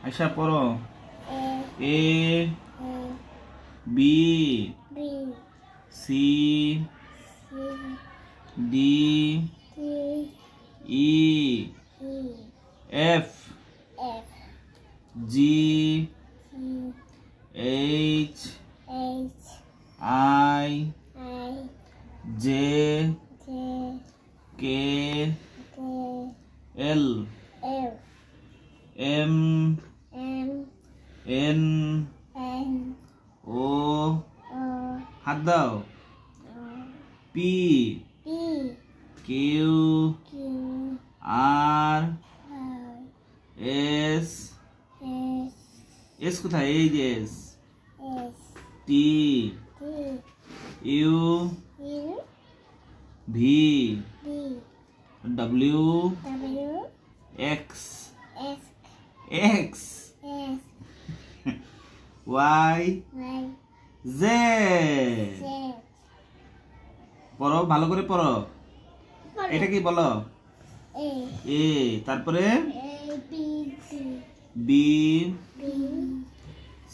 আয়শা পড়ো। A B C D E F G H I J K L M N O হাত দাও P Q R S S কোথায়? এই যে S T U V W X X Y Z. পড়ো, ভালো করে পড়ো। এটা কি বলো? এ, তারপরে B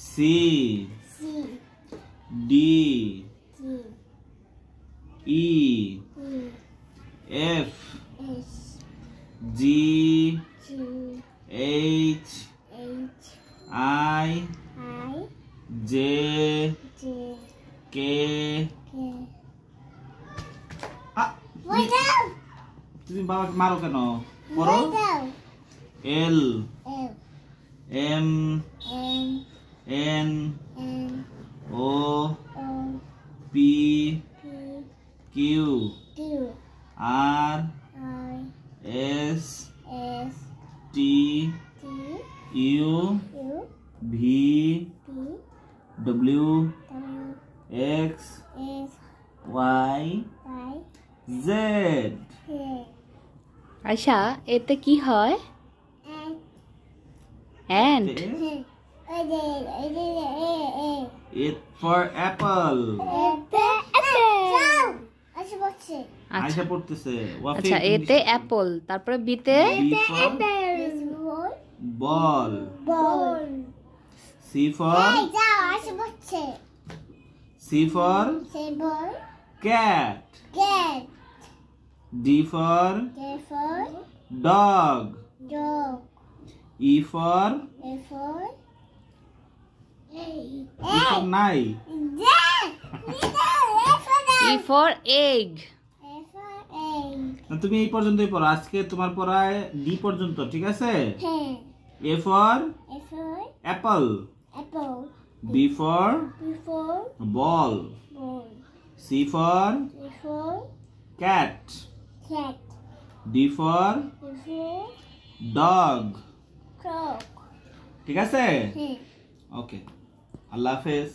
C D E F G H I J K. তুমি বাবাকে মারো কেন? পড়ো। L M N O P Q R S T U V W X Y Z. Ayesha, এতে কি হয়? And. It for apple. Ayesha পড়তেছে। আচ্ছা, এতে অ্যাপল, তারপরে বিতে বল। C for cat. D for dog. E for knife. E for egg. তুমি এই পর্যন্তই পড়ো। আজকে তোমার পড়ায় ডি পর্যন্ত, ঠিক আছে? A for apple. B for ball. C for cat. D for dog. ঠিক আছে? ওকে, আল্লাহ হাফেজ।